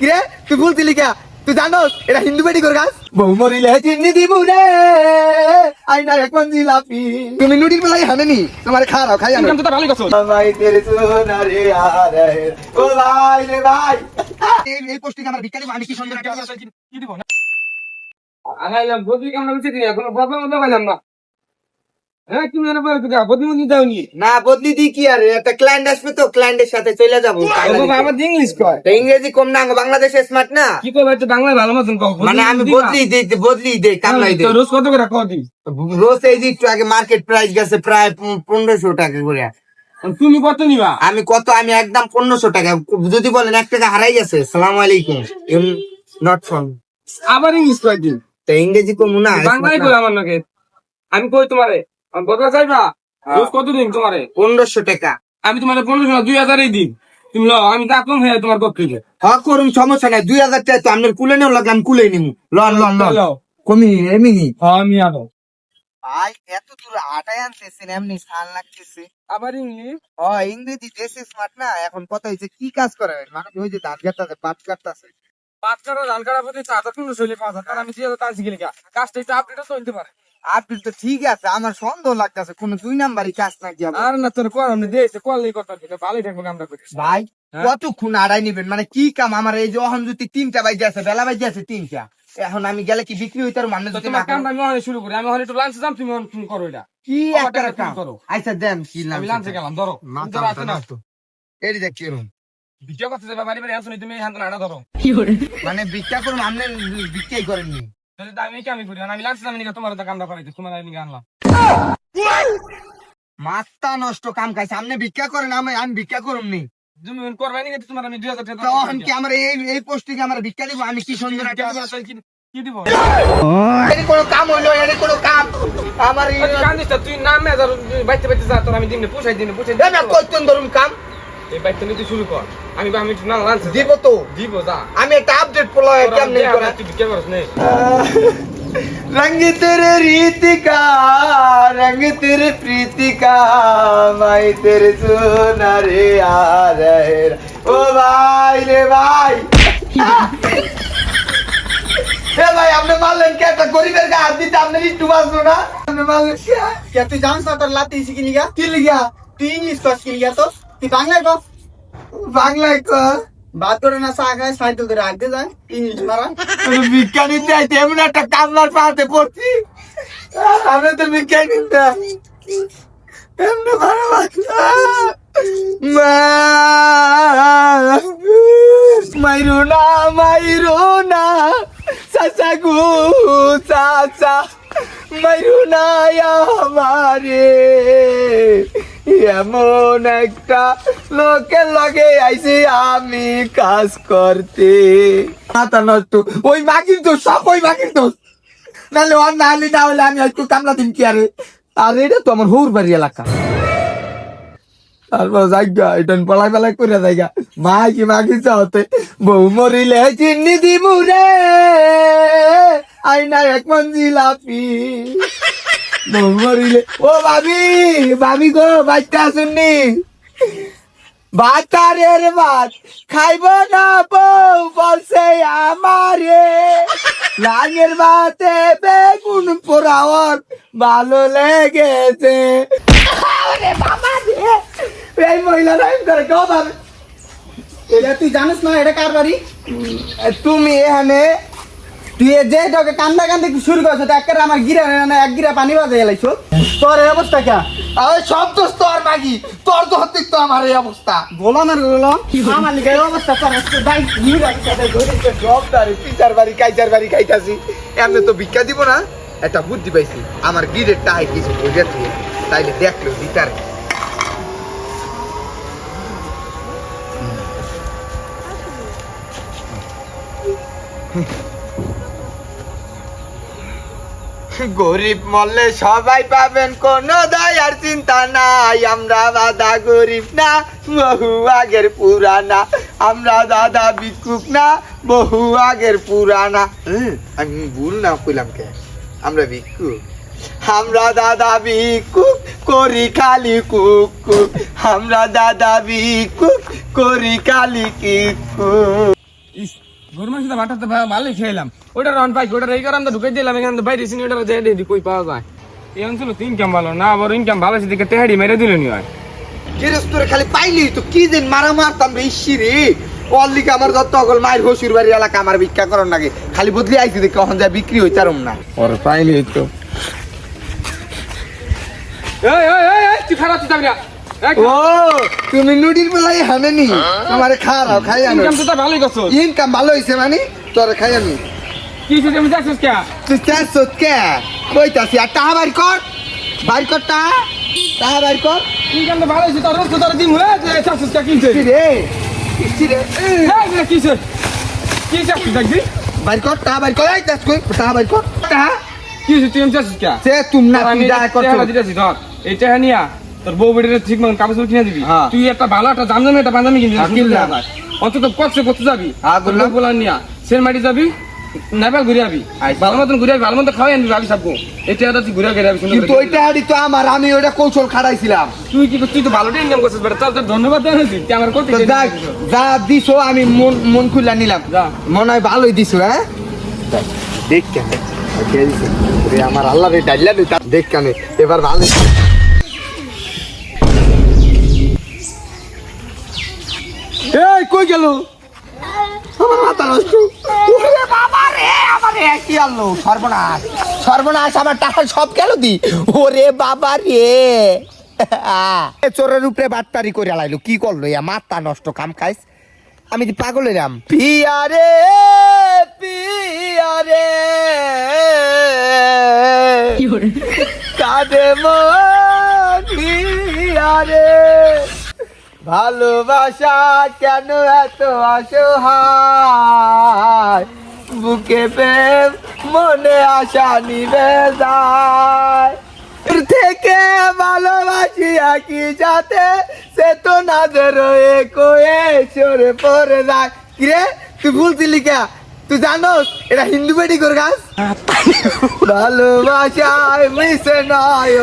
কিরে তুই বলছিলি কে? তুই জানোস এটা হিন্দু বেটি করে গাছ? বউ মরিলে চিনি দিব রে আইনা এক মঞ্জিলাপি। তুমি নুডির বেলায় হানেনি তোমার খারাপ খাই আমি তো ভালোই করছো। ভাই তেরে সোনা রে আরে ও ভাই রে ভাই এই পোস্টিং আমার ভিখারি আমি কি সুন্দর একটা কি দিব না? আনাইলাম বদলি কেমন হচ্ছে দিন এখন বাবা মতো পাইলাম না। হ্যাঁ তুমি এর পরে কথা বদলি মনি দাওনি। না বদলি দি কি আর একটা ক্লায়েন্ট আসবে তো ক্লায়েন্টের সাথে চলে যাবো। বাবা আমার ইংলিশ কয়। তো ইংরেজি কম না বাংলাদেশে স্মার্ট না কি কই ভাই তো বাংলা ভালো মতন কও। মানে আমি বদলি দেই কামলাই দেই। তো রোজ কত করে কও দিই? রোজ এই যে একটু আগে মার্কেট প্রাইস গেছে প্রায় 1500 টাকা করে। তুমি কত নিবা? আমি একদম 1500 টাকা। যদি বলেন 1 টাকা হারাই গেছে। সালাম আলাইকুম নট ফ্রম। আবার ইংলিশ কয় দিন। তো ইংরেজি কম না বাংলাই কই আমার নাকি। আমি কই তোমারে আমি বদলা চাইবা রোজ কত দিন তোমারে? 1500 টাকা। আমি তোমারে 1500 না 2000 এই দিন। তুমি লও আমি তো আপন হয়ে তোমার কত দিই। হ্যাঁ করুন সমস্যা নাই 2000 টাকা তো আপনার কুলে নেও লাগলাম কুলে নিমু লন লও। কমি এমনি আমি আনো। ভাই এত দূর আটায় আনতেছেন এমনি সাল লাগতেছে। আবার ইংলিশ ইংরেজি দেশ স্মার্ট না এখন কথা হইছে কি কাজ করে মানুষ ওই যে ধান কাটতেছে পাট কাটতেছে। বাচ্চারা ধান কাটা প্রতি 4500 5,000 টাকা আমি 3000 টাকা শিখে লিখা কাজটা একটু আপডেট চলতে পারে। আপনি তো ঠিক আছে আমার সন্দেহ লাগতেছে কোন 2 নাম্বারই কাজ নাকি আমার। আর না তোর কর আমি দিয়েছে কলই করতে দিলে ভালোই থাকবো আমরা করি ভাই হ্যাঁ? কতক্ষণ আড়াই নিবেন মানে কি কাম আমার এই যে অহন যদি 3টা বাজে আছে বেলা বাজে আছে 3টা এখন আমি গেলে কি বিক্রি হইতে পারবো? তো তোমার কামটা আমি ওখানে শুরু করি আমি ওখানে একটু লাঞ্চে যাম তুমি ওখানে করো এটা কি আমার একটা টাকা কাম তুমি করো। আচ্ছা দেন কি আমি লাঞ্চে গেলাম ধরো তুমি ধরো আছে না এই দেখ কি রুম ভিডিও করতে যাবে বাড়ি বাড়ি আসো তুমি হ্যাঁ না ধরো মানে ভিক্ষা করুন আপনি ভিক্ষাই করেননি। তাহলে তো আমি কি আমি করি আমি লাঞ্চে যাবো নিকা তোমার তো কামটা করাইতে তোমার আমি আনলাম মাথা নষ্ট কাম খাইছে আপনি ভিক্ষা করেন আমি ভিক্ষা করুন নি তুমি করবে নি তোমার আমি 2000 টাকা তখন কি আমার এই পোস্টিং আমার ভিক্ষা দিব আমি কি সুন্দর একটা কি দিব এর কোনো কাম হইলো এর কোনো কাম আমার কান্দিস তুই নাম মে ধর বাইতে বাইতে যা তোর আমি দিনে পুষাই আমি কইতেন ধরুন কাম এই বাইতে নিতে শুরু কর আমি একটু না লাঞ্চে দিব তো দিব যা আমি একটা আপডেট ফলো কেমনে করে তুই কি করছ নে रंग तेरे रीत का रंग तेरे प्रीति का मैं तेरे सोना रे आ रहे ओ भाई रे भाई हे भाई हमने मारलेन क्या था गरीबेर का हाथ दीते हमने नहीं डुबा सुना हमने मारलेन क्या तू जान सा तर लाती इसी की लिया की लिया तू इंग्लिश क्लास की लिया तो तू बांग्ला को बात करे ना सागा साइकिल धরে আগে যায় ইংলিশ মারা ভিক্ষা নিতে আইতে এমন একটা কামলার পাতে পড়ছি আমি তো ভিক্ষা নিতে এমন মারা মা মাইরো না চাচা গো চাচা মাইরো না আমারে এমন একটা লোকের লগে আইছি আমি কাজ করতে মাথা নষ্ট ওই মাগির তো সব ওই মাগির তো নাহলে ওর নাহলে না হলে আমি একটু কামলা দিন কি আর এটা তো আমার হৌর বাড়ি এলাকা তারপর জায়গা এটা পালাই করে জায়গা মাই কি মাগি চাওতে বউ মরিলে চিনি দিমু রে আইনা এক মঞ্জিলাপি বউ মরিলে ও ভাবি গো বাচ্চা শুননি ভাতারের ভাত খাইব না বউ বলছে আমারে লাগের ভাতে বেগুন পোড়াওয়ার ভালো লেগেছে এই মহিলারা এম করে কেউ ভাবে এটা তুই জানিস না এটা কার বাড়ি তুমি এখানে তুই যে তোকে কান্দা শুরু করছো তো একটা আমার গিরা না এক গিরা পানি বাজে গেলাইছো তোর এই অবস্থা কে সব দোষ তোর মাগি তোর তো হতে তো আমার এই অবস্থা গোলাম আমার লিগে এই অবস্থা তোর পিচার বাড়ি কাইচার বাড়ি খাইতাছি এমনি তো ভিক্ষা দিব না একটা বুদ্ধি পাইছি আমার গিরের টাই কিছু বুঝে তাইলে দেখলো দিতার গরিব মরলে সবাই পাবেন কোনো দয়ার চিন্তা নাই আমরা দাদা গরিব না বহু আগের পুরানা আমরা দাদা ভিক্ষুক না বহু আগের পুরানা আমি ভুল না কইলাম কে আমরা ভিক্ষুক আমরা দাদা ভিক্ষুক করি খালি কুকুক আমরা দাদা ভিক্ষুক করি খালি কিকুক গরু মাংস ভাতটা ভালোই খেলাম ওটা রান পাই ওটা এই কারণে ঢুকে দিলাম এখানে বাইরে সিনি ওটা দিয়ে কই পাওয়া যায় এই অঞ্চল তো ইনকাম ভালো না আবার ইনকাম ভালো আছে দিকে তেহাড়ি মেরে দিল নি হয় গেরস্তরে খালি পাইলি তো কি দিন মারা মারতাম রে ইসিরে অল্লিকে আমার যত অগল মায়ের হসুর বাড়ি এলাকা আমার ভিক্ষা করার নাকি খালি বদলি আইছি দেখে কখন যা বিক্রি হইতারম না ওর পাইলি তো তুই খারাপ যাবি না ও তুমি নুডির বেলাই হানেনি আমারে খারাও খাই আনো ইনকাম তো ভালোই করছো ইনকাম ভালো হইছে মানে তোর খাই আমি কি হইছে তুমি যাচ্ছিস কে তুই চারশো কে কইতাছি আর টাহা বাইর কর টাহা বাইর কর ইনকাম তো ভালো হইছে তোর রোজ তো তোর দিন হয়ে যাচ্ছিস কে কিনছে ইসিরে ইসিরে কিসে কি যাচ্ছিস দেখবি বাইর কর টাহা বাইর কর এই চাষ কই টাহা বাইর কর টাহা কি হইছে তুই যাচ্ছিস কে সে তুমি না আমি তুই যা করছো দিতেছি ধর এইটা নিয়া তোর বউ বেটির ঠিক মতন কাপড় কিনে দিবি হ্যাঁ। তুই একটা ভালো একটা জামদানি একটা পাঞ্জাবি কিনবি হ্যাঁ, কিনলাম। অন্তত করতে যাবি হ্যাঁ, বললাম। বলার নিয়া সেল মাটি যাবি নেপাল ঘুরে আবি আচ্ছা। ভালো মতন ঘুরে আবি ভালো মতন খাওয়াই আনবি ভাবি সবকো এটা তুই ঘুরে ঘুরে আবি সুন্দর কিন্তু করে। ওইটা হাড়ি তো আমার আমি ওইটা কৌশল খাড়াইছিলাম তুই তো ভালো ইনকাম করছিস বেটা তোর ধন্যবাদ জানাচ্ছি তুই আমার করতে তো যাক, যা দিছো আমি মন খুলে নিলাম যা। মনে হয় ভালোই দিছো হ্যাঁ দেখ কেন আমার আল্লাহ রে ডাইলা রে দেখ কেন এবার ভালো এই কই গেল আমার মাথা নষ্ট ওরে বাবা রে আমারে কি আলো সর্বনাশ আমার টাকা সব গেল দি ওরে বাবা রে চোরের উপরে বাটপারি করে লাইলো কি করলো ইয়া মাথা নষ্ট কাম খাইস আমি কি পাগল এরাম পিয়ারে কাঁদে মন পিয়ারে ভালোবাসা কেন এত অসহায় বুকে প্রেম মনে আশা নিবে যায় দূর থেকে ভালোবাসি কি যাতে সে তো নাদের কয়ে চড়ে পড়ে যায় কিরে তুই ভুলছিলি কে তুই জানোস এটা হিন্দু বেডি কর গাছ ভালোবাসায় মিশে নয়